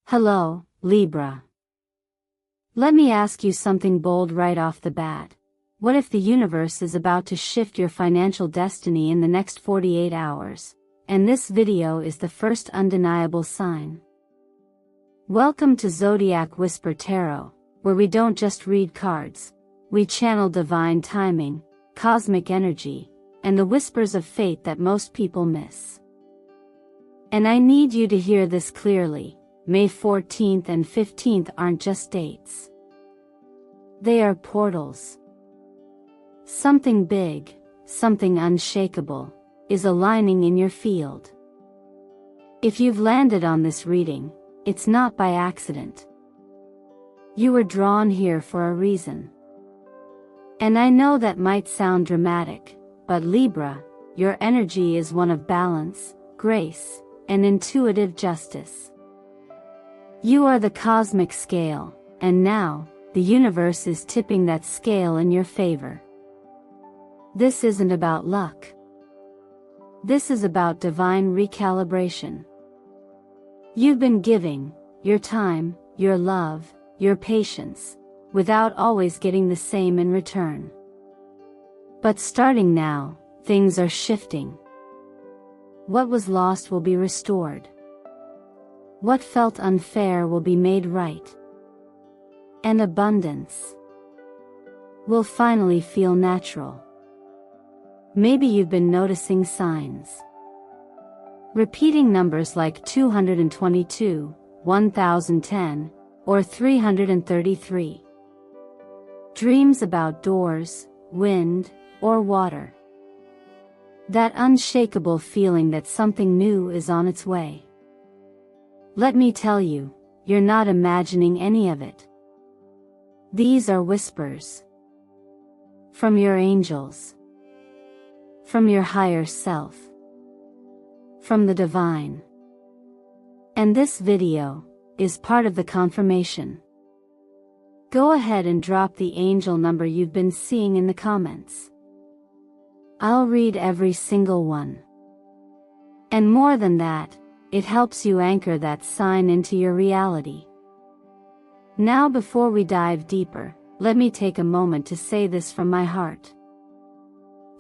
Hello, Libra. Let me ask you something bold right off the bat. What if the universe is about to shift your financial destiny in the next 48 hours? And this video is the first undeniable sign. Welcome to Zodiac Whisper Tarot, where we don't just read cards. We channel divine timing, cosmic energy, and the whispers of fate that most people miss. And I need you to hear this clearly. May 14th and 15th aren't just dates. They are portals. Something big, something unshakable, is aligning in your field. If you've landed on this reading, it's not by accident. You were drawn here for a reason. And I know that might sound dramatic, but Libra, your energy is one of balance, grace, and intuitive justice. You are the cosmic scale, and now, the universe is tipping that scale in your favor. This isn't about luck. This is about divine recalibration. You've been giving your time, your love, your patience, without always getting the same in return. But starting now, things are shifting. What was lost will be restored. What felt unfair will be made right. And abundance will finally feel natural. Maybe you've been noticing signs. Repeating numbers like 222, 1010, or 333. Dreams about doors, wind, or water. That unshakable feeling that something new is on its way. Let me tell you, you're not imagining any of it. These are whispers. From your angels. From your higher self. From the divine. And this video is part of the confirmation. Go ahead and drop the angel number you've been seeing in the comments. I'll read every single one. And more than that, it helps you anchor that sign into your reality. Now, before we dive deeper, let me take a moment to say this from my heart.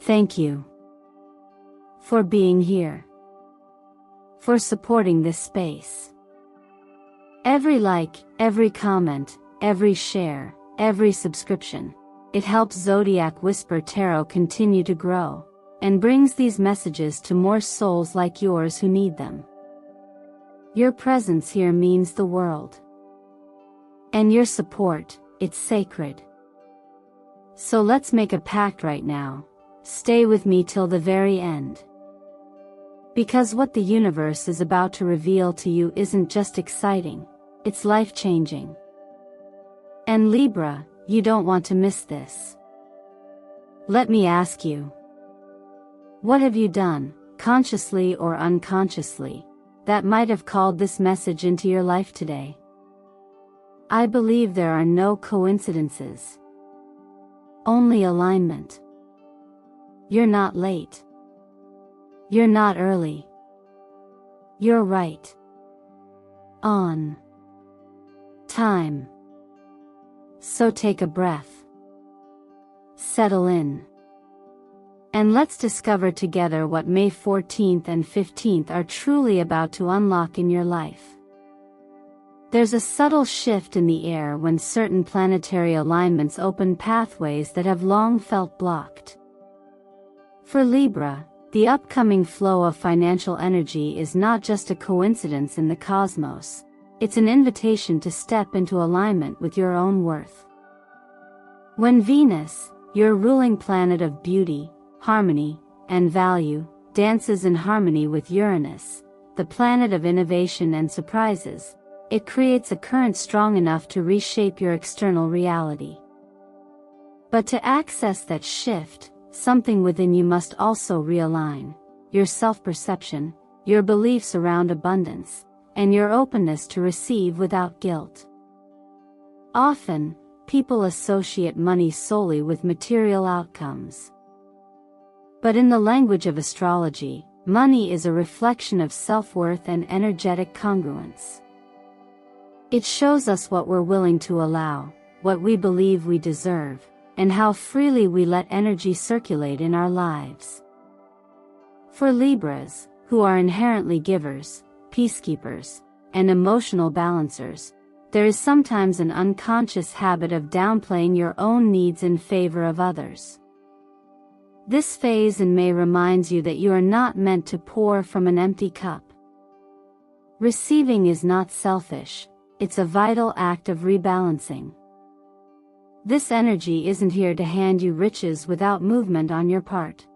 Thank you for being here, for supporting this space. Every like, every comment, every share, every subscription, it helps Zodiac Whisper Tarot continue to grow, and brings these messages to more souls like yours who need them. Your presence here means the world. And your support, it's sacred. So let's make a pact right now. Stay with me till the very end. Because what the universe is about to reveal to you isn't just exciting, it's life-changing. And Libra, you don't want to miss this. Let me ask you. What have you done, consciously or unconsciously, that might have called this message into your life today? I believe there are no coincidences. Only alignment. You're not late. You're not early. You're right. On time. So take a breath. Settle in. And let's discover together what May 14th and 15th are truly about to unlock in your life. There's a subtle shift in the air when certain planetary alignments open pathways that have long felt blocked. For Libra, the upcoming flow of financial energy is not just a coincidence in the cosmos, it's an invitation to step into alignment with your own worth. When Venus, your ruling planet of beauty, harmony, and value, dances in harmony with Uranus, the planet of innovation and surprises, it creates a current strong enough to reshape your external reality. But to access that shift, something within you must also realign: your self-perception, your beliefs around abundance, and your openness to receive without guilt. Often, people associate money solely with material outcomes. But in the language of astrology, money is a reflection of self-worth and energetic congruence. It shows us what we're willing to allow, what we believe we deserve, and how freely we let energy circulate in our lives. For Libras, who are inherently givers, peacekeepers, and emotional balancers, there is sometimes an unconscious habit of downplaying your own needs in favor of others. This phase in May reminds you that you are not meant to pour from an empty cup. Receiving is not selfish, it's a vital act of rebalancing. This energy isn't here to hand you riches without movement on your part.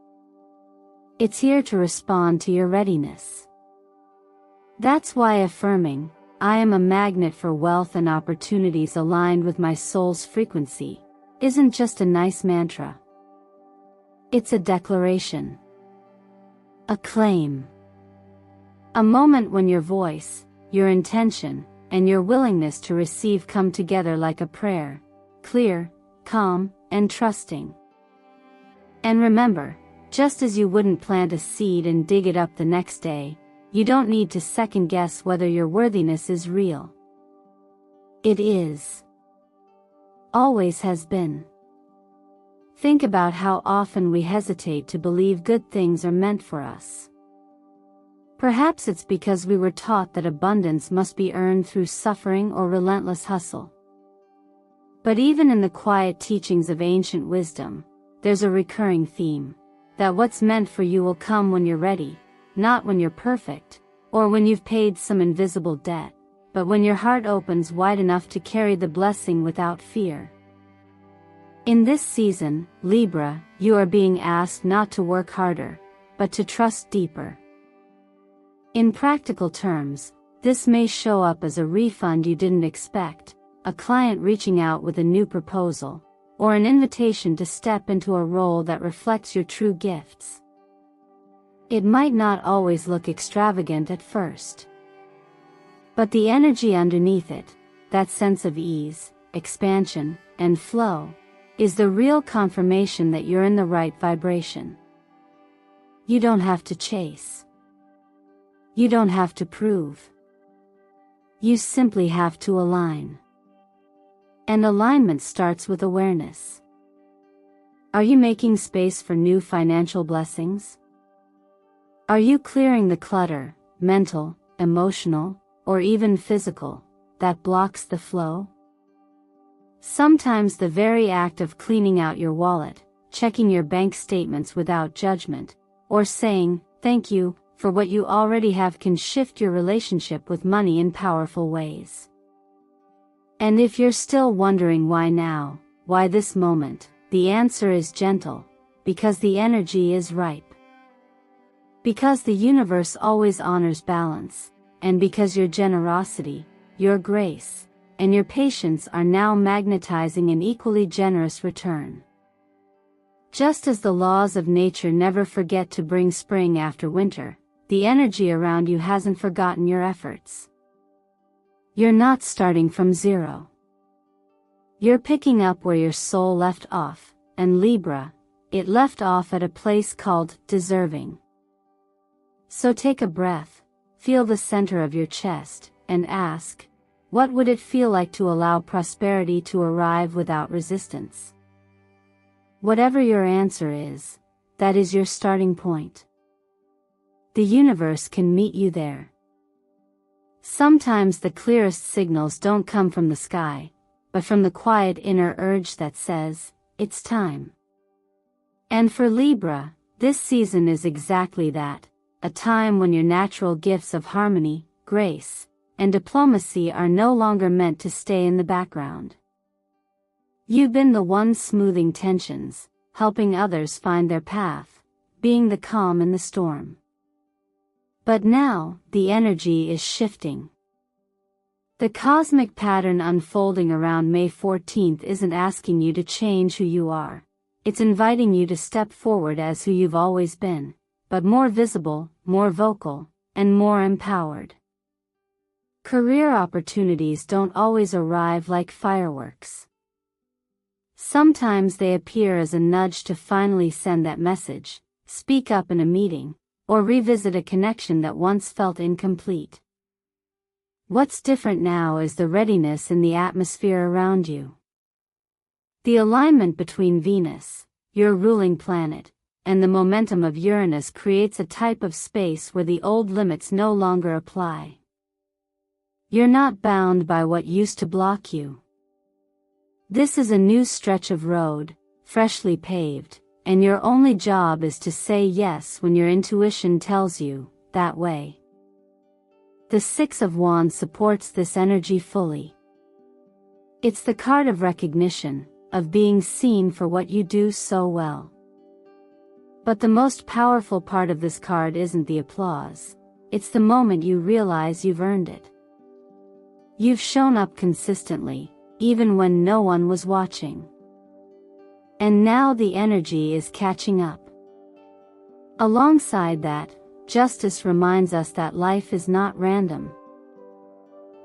It's here to respond to your readiness. That's why affirming, "I am a magnet for wealth and opportunities aligned with my soul's frequency," isn't just a nice mantra. It's a declaration. A claim. A moment when your voice, your intention, and your willingness to receive come together like a prayer, clear, calm, and trusting. And remember, just as you wouldn't plant a seed and dig it up the next day, you don't need to second-guess whether your worthiness is real. It is. Always has been. Think about how often we hesitate to believe good things are meant for us. Perhaps it's because we were taught that abundance must be earned through suffering or relentless hustle. But even in the quiet teachings of ancient wisdom, there's a recurring theme, that what's meant for you will come when you're ready, not when you're perfect, or when you've paid some invisible debt, but when your heart opens wide enough to carry the blessing without fear. In this season, Libra, you are being asked not to work harder, but to trust deeper. In practical terms, this may show up as a refund you didn't expect, a client reaching out with a new proposal, or an invitation to step into a role that reflects your true gifts. It might not always look extravagant at first. But the energy underneath it, that sense of ease, expansion, and flow, is the real confirmation that you're in the right vibration. You don't have to chase. You don't have to prove. You simply have to align. And alignment starts with awareness. Are you making space for new financial blessings? Are you clearing the clutter, mental, emotional, or even physical, that blocks the flow? Sometimes the very act of cleaning out your wallet, checking your bank statements without judgment, or saying, "Thank you," for what you already have can shift your relationship with money in powerful ways. And if you're still wondering why now, why this moment, the answer is gentle, because the energy is ripe. Because the universe always honors balance, and because your generosity, your grace, and your patience are now magnetizing an equally generous return. Just as the laws of nature never forget to bring spring after winter, the energy around you hasn't forgotten your efforts. You're not starting from zero. You're picking up where your soul left off, and Libra, it left off at a place called deserving. So take a breath, feel the center of your chest, and ask, what would it feel like to allow prosperity to arrive without resistance? Whatever your answer is, that is your starting point. The universe can meet you there. Sometimes the clearest signals don't come from the sky, but from the quiet inner urge that says, it's time. And for Libra, this season is exactly that, a time when your natural gifts of harmony, grace, and diplomacy are no longer meant to stay in the background. You've been the one smoothing tensions, helping others find their path, being the calm in the storm. But now, the energy is shifting. The cosmic pattern unfolding around May 14th isn't asking you to change who you are. It's inviting you to step forward as who you've always been, but more visible, more vocal, and more empowered. Career opportunities don't always arrive like fireworks. Sometimes they appear as a nudge to finally send that message, speak up in a meeting, or revisit a connection that once felt incomplete. What's different now is the readiness in the atmosphere around you. The alignment between Venus, your ruling planet, and the momentum of Uranus creates a type of space where the old limits no longer apply. You're not bound by what used to block you. This is a new stretch of road, freshly paved, and your only job is to say yes when your intuition tells you that way. The Six of Wands supports this energy fully. It's the card of recognition, of being seen for what you do so well. But the most powerful part of this card isn't the applause. It's the moment you realize you've earned it. You've shown up consistently, even when no one was watching. And now the energy is catching up. Alongside that, justice reminds us that life is not random.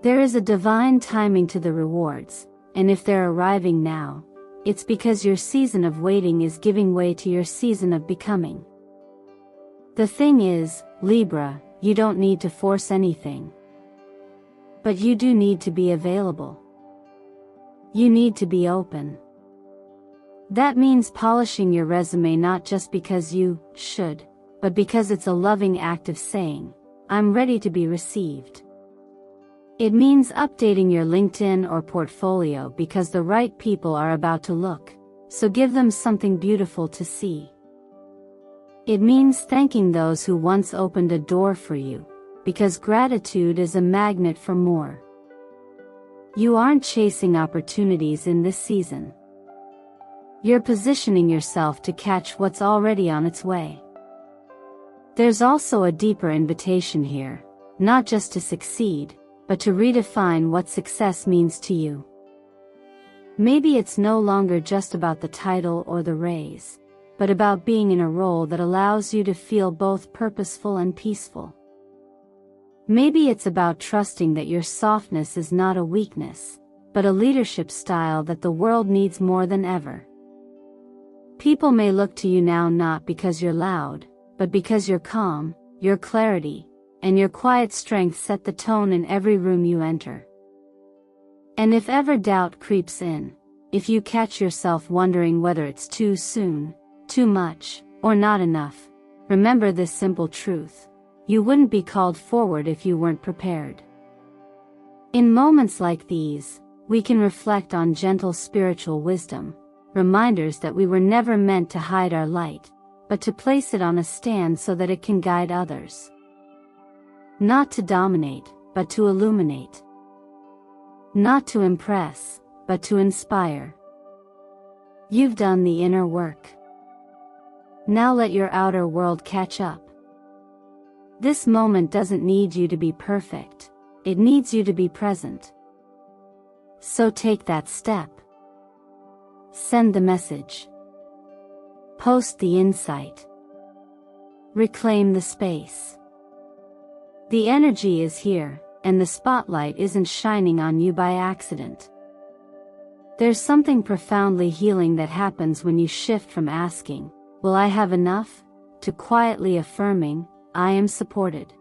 There is a divine timing to the rewards, and if they're arriving now, it's because your season of waiting is giving way to your season of becoming. The thing is, Libra, you don't need to force anything. But you do need to be available. You need to be open. That means polishing your resume not just because you should, but because it's a loving act of saying, I'm ready to be received. It means updating your LinkedIn or portfolio because the right people are about to look, so give them something beautiful to see. It means thanking those who once opened a door for you, because gratitude is a magnet for more. You aren't chasing opportunities in this season. You're positioning yourself to catch what's already on its way. There's also a deeper invitation here, not just to succeed, but to redefine what success means to you. Maybe it's no longer just about the title or the raise, but about being in a role that allows you to feel both purposeful and peaceful. Maybe it's about trusting that your softness is not a weakness, but a leadership style that the world needs more than ever. People may look to you now not because you're loud, but because your calm, your clarity, and your quiet strength set the tone in every room you enter. And if ever doubt creeps in, if you catch yourself wondering whether it's too soon, too much, or not enough, remember this simple truth: you wouldn't be called forward if you weren't prepared. In moments like these, we can reflect on gentle spiritual wisdom, reminders that we were never meant to hide our light, but to place it on a stand so that it can guide others. Not to dominate, but to illuminate. Not to impress, but to inspire. You've done the inner work. Now let your outer world catch up. This moment doesn't need you to be perfect, it needs you to be present. So take that step. Send the message. Post the insight. Reclaim the space. The energy is here, and the spotlight isn't shining on you by accident. There's something profoundly healing that happens when you shift from asking, "Will I have enough?" to quietly affirming, "I am supported."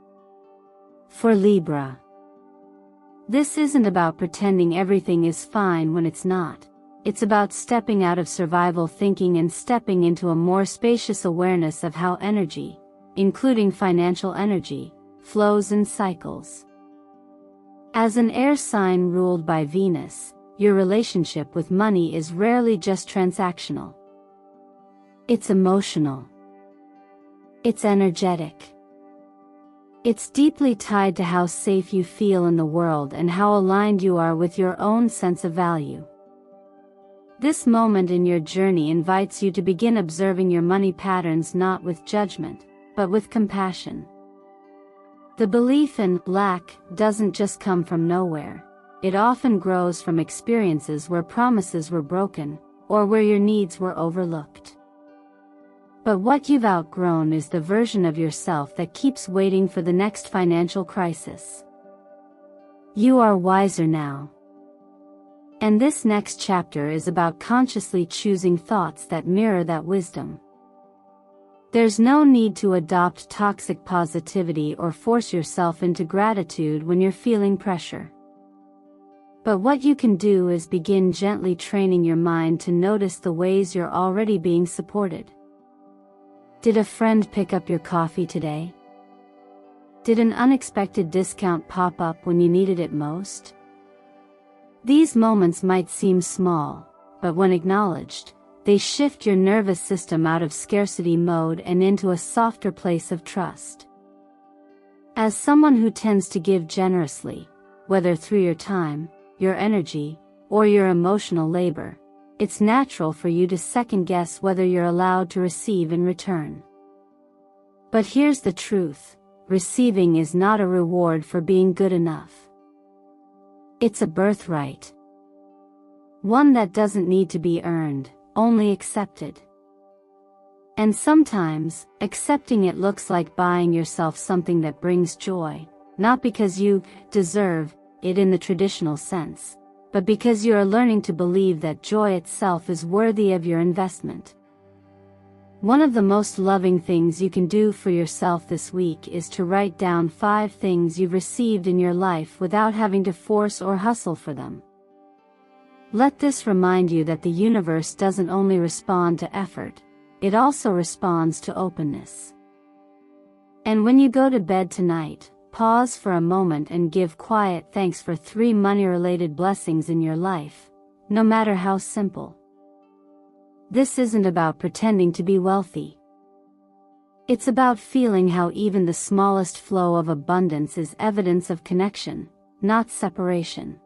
For Libra, this isn't about pretending everything is fine when it's not. It's about stepping out of survival thinking and stepping into a more spacious awareness of how energy, including financial energy, flows in cycles. As an air sign ruled by Venus, your relationship with money is rarely just transactional. It's emotional. It's energetic. It's deeply tied to how safe you feel in the world and how aligned you are with your own sense of value. This moment in your journey invites you to begin observing your money patterns not with judgment, but with compassion. The belief in lack doesn't just come from nowhere. It often grows from experiences where promises were broken, or where your needs were overlooked. But what you've outgrown is the version of yourself that keeps waiting for the next financial crisis. You are wiser now. And this next chapter is about consciously choosing thoughts that mirror that wisdom. There's no need to adopt toxic positivity or force yourself into gratitude when you're feeling pressure. But what you can do is begin gently training your mind to notice the ways you're already being supported. Did a friend pick up your coffee today? Did an unexpected discount pop up when you needed it most? These moments might seem small, but when acknowledged, they shift your nervous system out of scarcity mode and into a softer place of trust. As someone who tends to give generously, whether through your time, your energy, or your emotional labor, it's natural for you to second-guess whether you're allowed to receive in return. But here's the truth: receiving is not a reward for being good enough. It's a birthright. One that doesn't need to be earned, only accepted. And sometimes, accepting it looks like buying yourself something that brings joy, not because you deserve it in the traditional sense, but because you are learning to believe that joy itself is worthy of your investment. One of the most loving things you can do for yourself this week is to write down 5 things you've received in your life without having to force or hustle for them. Let this remind you that the universe doesn't only respond to effort, it also responds to openness. And when you go to bed tonight, pause for a moment and give quiet thanks for 3 money-related blessings in your life, no matter how simple. This isn't about pretending to be wealthy. It's about feeling how even the smallest flow of abundance is evidence of connection, not separation.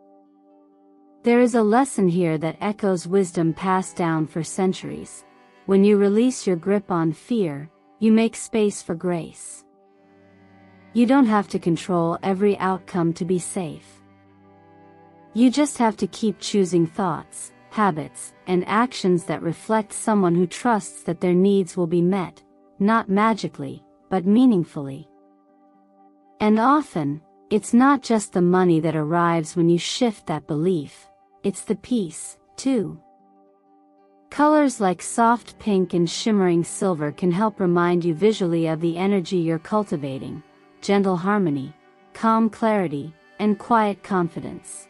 There is a lesson here that echoes wisdom passed down for centuries. When you release your grip on fear, you make space for grace. You don't have to control every outcome to be safe. You just have to keep choosing thoughts, habits, and actions that reflect someone who trusts that their needs will be met, not magically, but meaningfully. And often, it's not just the money that arrives when you shift that belief, it's the peace, too. Colors like soft pink and shimmering silver can help remind you visually of the energy you're cultivating: gentle harmony, calm clarity, and quiet confidence.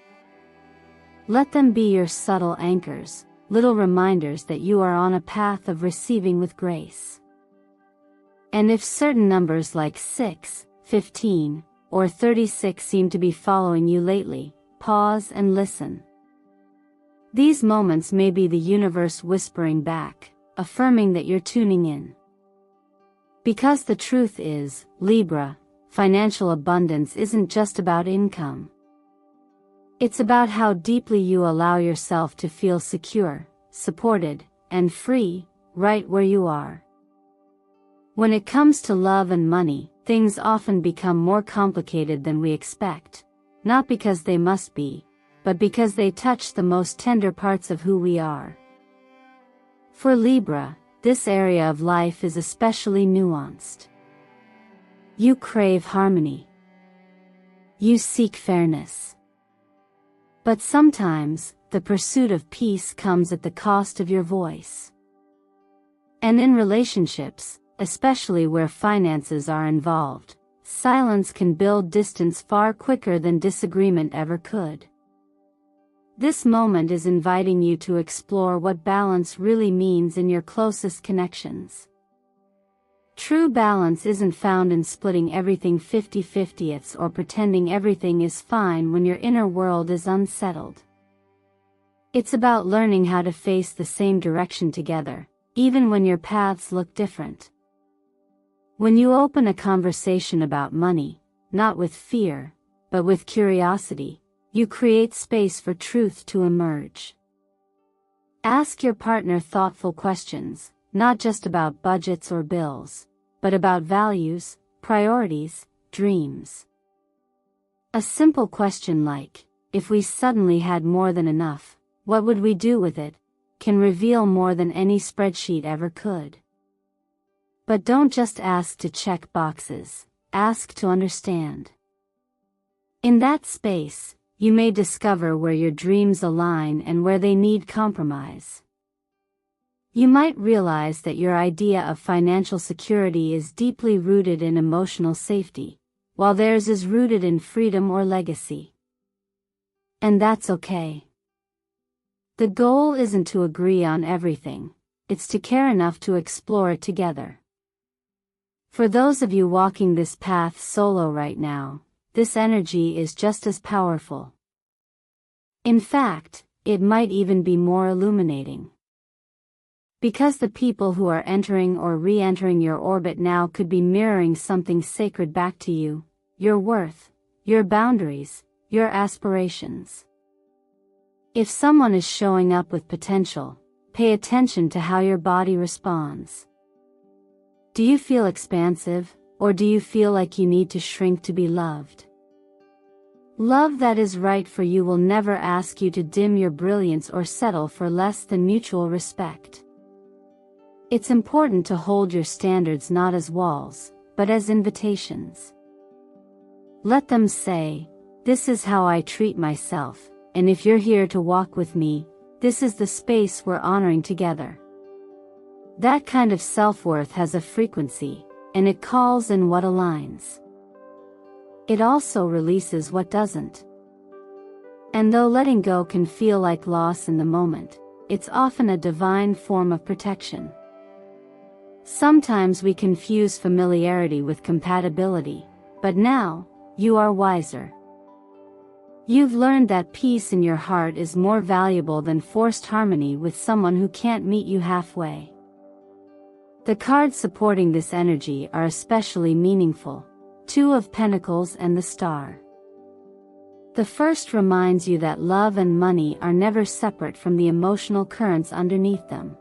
Let them be your subtle anchors, little reminders that you are on a path of receiving with grace. And if certain numbers like 6, 15, or 36 seem to be following you lately, pause and listen. These moments may be the universe whispering back, affirming that you're tuning in. Because the truth is, Libra, financial abundance isn't just about income. It's about how deeply you allow yourself to feel secure, supported, and free, right where you are. When it comes to love and money, things often become more complicated than we expect, not because they must be, but because they touch the most tender parts of who we are. For Libra, this area of life is especially nuanced. You crave harmony. You seek fairness. But sometimes, the pursuit of peace comes at the cost of your voice. And in relationships, especially where finances are involved, silence can build distance far quicker than disagreement ever could. This moment is inviting you to explore what balance really means in your closest connections. True balance isn't found in splitting everything 50-50ths or pretending everything is fine when your inner world is unsettled. It's about learning how to face the same direction together, even when your paths look different. When you open a conversation about money, not with fear, but with curiosity, you create space for truth to emerge. Ask your partner thoughtful questions, not just about budgets or bills, but about values, priorities, dreams. A simple question like, if we suddenly had more than enough, what would we do with it, can reveal more than any spreadsheet ever could. But don't just ask to check boxes, ask to understand. In that space, you may discover where your dreams align and where they need compromise. You might realize that your idea of financial security is deeply rooted in emotional safety, while theirs is rooted in freedom or legacy. And that's okay. The goal isn't to agree on everything, it's to care enough to explore it together. For those of you walking this path solo right now, this energy is just as powerful. In fact, it might even be more illuminating. Because the people who are entering or re-entering your orbit now could be mirroring something sacred back to you, your worth, your boundaries, your aspirations. If someone is showing up with potential, pay attention to how your body responds. Do you feel expansive, or do you feel like you need to shrink to be loved? Love that is right for you will never ask you to dim your brilliance or settle for less than mutual respect. It's important to hold your standards not as walls, but as invitations. Let them say, "This is how I treat myself, and if you're here to walk with me, this is the space we're honoring together." That kind of self-worth has a frequency, and it calls in what aligns. It also releases what doesn't. And though letting go can feel like loss in the moment, it's often a divine form of protection. Sometimes we confuse familiarity with compatibility, but now, you are wiser. You've learned that peace in your heart is more valuable than forced harmony with someone who can't meet you halfway. The cards supporting this energy are especially meaningful: Two of Pentacles and the Star. The first reminds you that love and money are never separate from the emotional currents underneath them.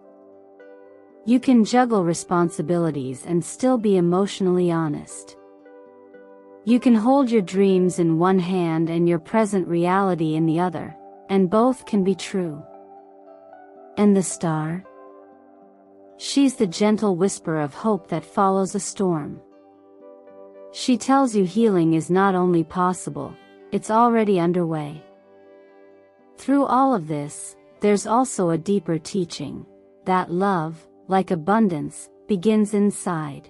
You can juggle responsibilities and still be emotionally honest. You can hold your dreams in one hand and your present reality in the other, and both can be true. And the Star? She's the gentle whisper of hope that follows a storm. She tells you healing is not only possible, it's already underway. Through all of this, there's also a deeper teaching, that love, like abundance, begins inside.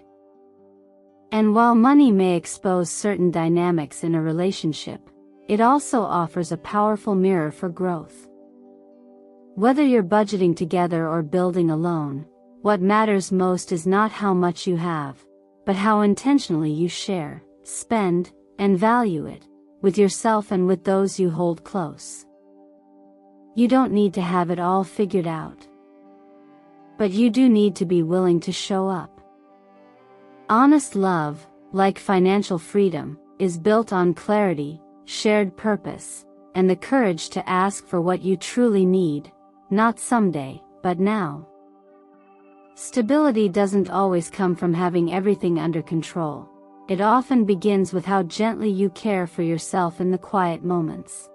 And while money may expose certain dynamics in a relationship, it also offers a powerful mirror for growth. Whether you're budgeting together or building alone, what matters most is not how much you have, but how intentionally you share, spend, and value it, with yourself and with those you hold close. You don't need to have it all figured out. But you do need to be willing to show up. Honest love, like financial freedom, is built on clarity, shared purpose, and the courage to ask for what you truly need, not someday, but now. Stability doesn't always come from having everything under control. It often begins with how gently you care for yourself in the quiet moments.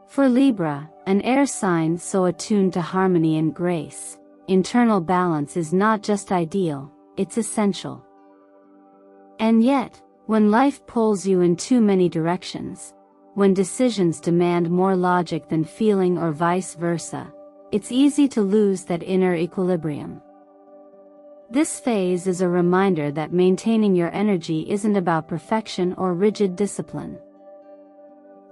For Libra, an air sign so attuned to harmony and grace, internal balance is not just ideal, it's essential. And yet, when life pulls you in too many directions, when decisions demand more logic than feeling or vice versa, it's easy to lose that inner equilibrium. This phase is a reminder that maintaining your energy isn't about perfection or rigid discipline.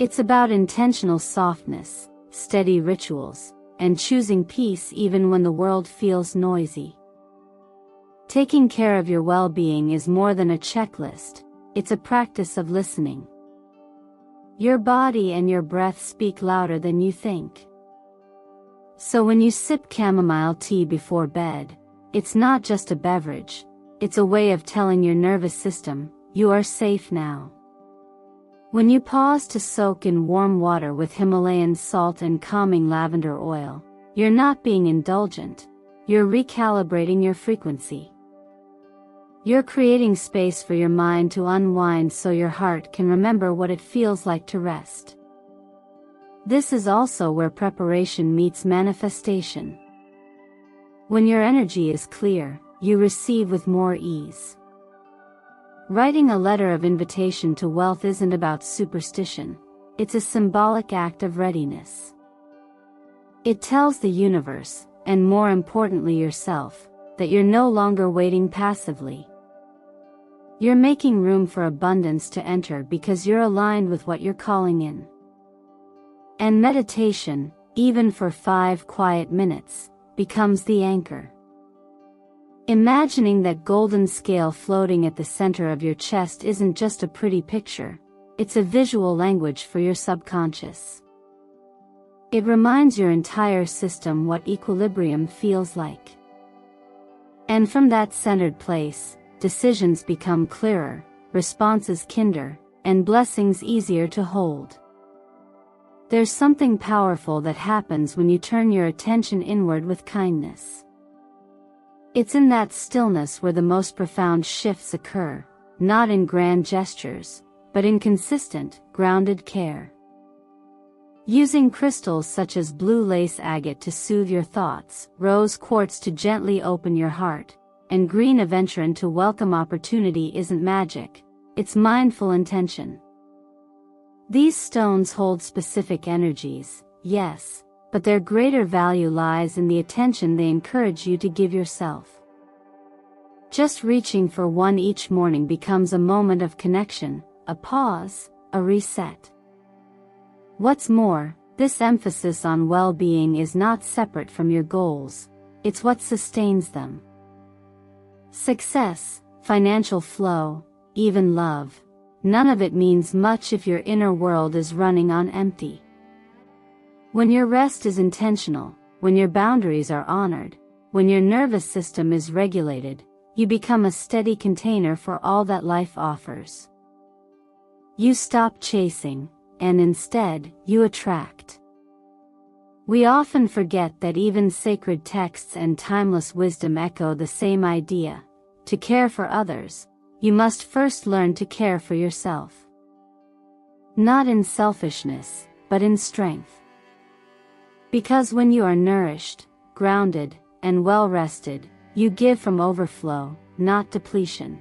It's about intentional softness, steady rituals, and choosing peace even when the world feels noisy. Taking care of your well-being is more than a checklist, it's a practice of listening. Your body and your breath speak louder than you think. So when you sip chamomile tea before bed, it's not just a beverage, it's a way of telling your nervous system, you are safe now. When you pause to soak in warm water with Himalayan salt and calming lavender oil, you're not being indulgent, you're recalibrating your frequency. You're creating space for your mind to unwind so your heart can remember what it feels like to rest. This is also where preparation meets manifestation. When your energy is clear, you receive with more ease. Writing a letter of invitation to wealth isn't about superstition, it's a symbolic act of readiness. It tells the universe, and more importantly yourself, that you're no longer waiting passively. You're making room for abundance to enter because you're aligned with what you're calling in. And meditation, even for 5 quiet minutes, becomes the anchor. Imagining that golden scale floating at the center of your chest isn't just a pretty picture, it's a visual language for your subconscious. It reminds your entire system what equilibrium feels like. And from that centered place, decisions become clearer, responses kinder, and blessings easier to hold. There's something powerful that happens when you turn your attention inward with kindness. It's in that stillness where the most profound shifts occur, not in grand gestures, but in consistent, grounded care. Using crystals such as blue lace agate to soothe your thoughts, rose quartz to gently open your heart, and green aventurine to welcome opportunity isn't magic, it's mindful intention. These stones hold specific energies, yes, but their greater value lies in the attention they encourage you to give yourself. Just reaching for one each morning becomes a moment of connection, a pause, a reset. What's more, this emphasis on well-being is not separate from your goals, it's what sustains them. Success, financial flow, even love, none of it means much if your inner world is running on empty. When your rest is intentional, when your boundaries are honored, when your nervous system is regulated, you become a steady container for all that life offers. You stop chasing, and instead, you attract. We often forget that even sacred texts and timeless wisdom echo the same idea. To care for others, you must first learn to care for yourself. Not in selfishness, but in strength. Because when you are nourished, grounded, and well-rested, you give from overflow, not depletion.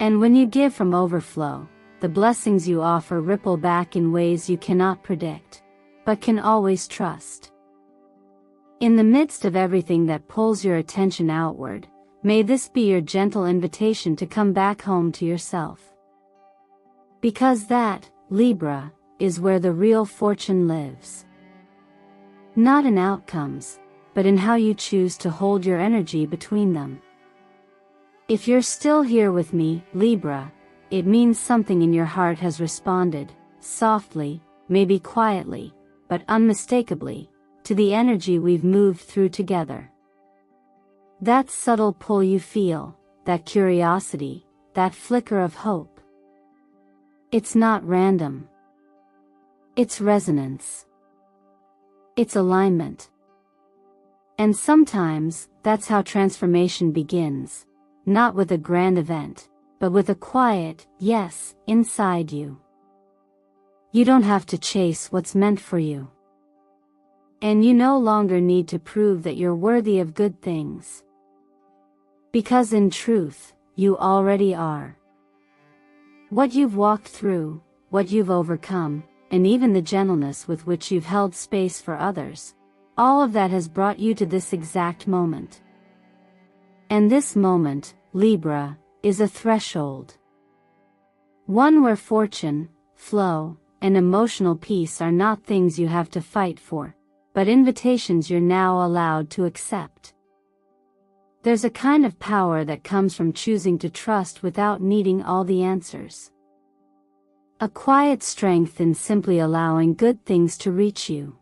And when you give from overflow, the blessings you offer ripple back in ways you cannot predict, but can always trust. In the midst of everything that pulls your attention outward, may this be your gentle invitation to come back home to yourself. Because that, Libra, is where the real fortune lives. Not in outcomes, but in how you choose to hold your energy between them. If you're still here with me, Libra, it means something in your heart has responded, softly, maybe quietly, but unmistakably, to the energy we've moved through together. That subtle pull you feel, that curiosity, that flicker of hope. It's not random. It's resonance. It's alignment. And sometimes, that's how transformation begins, not with a grand event, but with a quiet, yes, inside you. You don't have to chase what's meant for you. And you no longer need to prove that you're worthy of good things. Because in truth, you already are. What you've walked through, what you've overcome, and even the gentleness with which you've held space for others, all of that has brought you to this exact moment. And this moment, Libra, is a threshold. One where fortune, flow, and emotional peace are not things you have to fight for, but invitations you're now allowed to accept. There's a kind of power that comes from choosing to trust without needing all the answers. A quiet strength in simply allowing good things to reach you.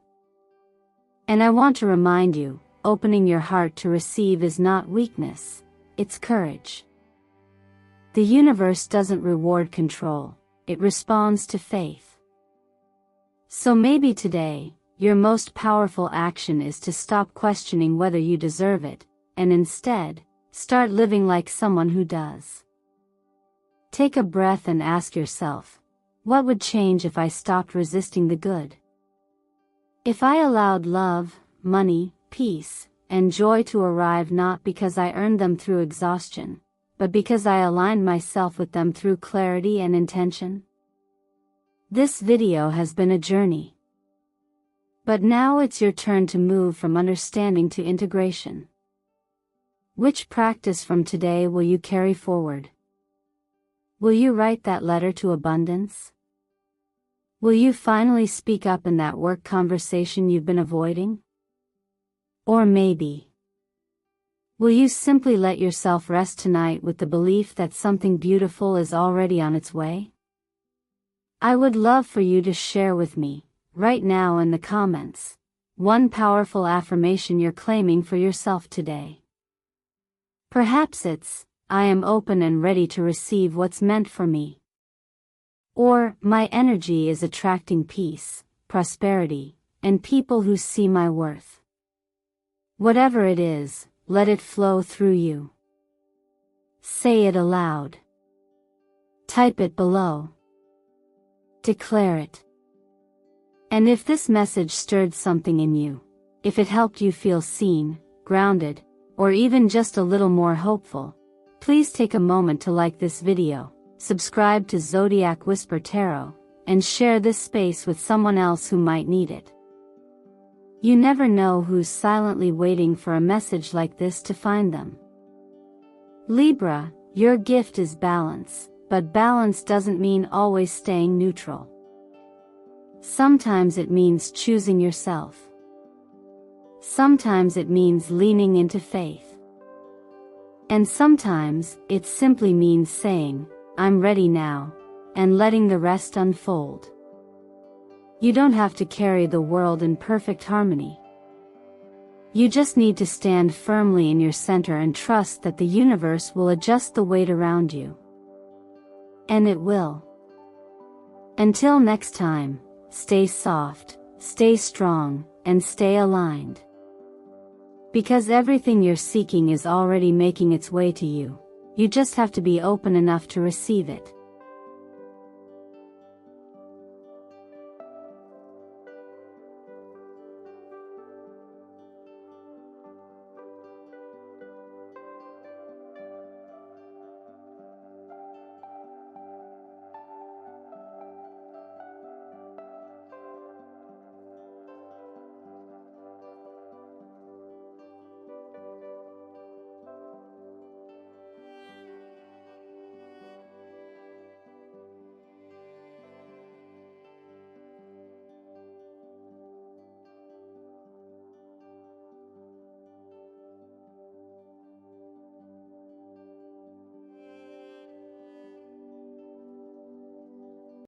And I want to remind you, opening your heart to receive is not weakness, it's courage. The universe doesn't reward control, it responds to faith. So maybe today, your most powerful action is to stop questioning whether you deserve it, and instead, start living like someone who does. Take a breath and ask yourself, what would change if I stopped resisting the good? If I allowed love, money, peace, and joy to arrive not because I earned them through exhaustion, but because I aligned myself with them through clarity and intention? This video has been a journey. But now it's your turn to move from understanding to integration. Which practice from today will you carry forward? Will you write that letter to abundance? Will you finally speak up in that work conversation you've been avoiding? Or maybe, will you simply let yourself rest tonight with the belief that something beautiful is already on its way? I would love for you to share with me, right now in the comments, one powerful affirmation you're claiming for yourself today. Perhaps it's, I am open and ready to receive what's meant for me. Or, my energy is attracting peace, prosperity, and people who see my worth. Whatever it is, let it flow through you. Say it aloud. Type it below. Declare it. And if this message stirred something in you, if it helped you feel seen, grounded, or even just a little more hopeful, please take a moment to like this video, subscribe to Zodiac Whisper Tarot, and share this space with someone else who might need it. You never know who's silently waiting for a message like this to find them. Libra, your gift is balance, but balance doesn't mean always staying neutral. Sometimes it means choosing yourself. Sometimes it means leaning into faith. And sometimes it simply means saying, I'm ready now, and letting the rest unfold. You don't have to carry the world in perfect harmony. You just need to stand firmly in your center and trust that the universe will adjust the weight around you. And it will. Until next time, stay soft, stay strong, and stay aligned. Because everything you're seeking is already making its way to you. You just have to be open enough to receive it.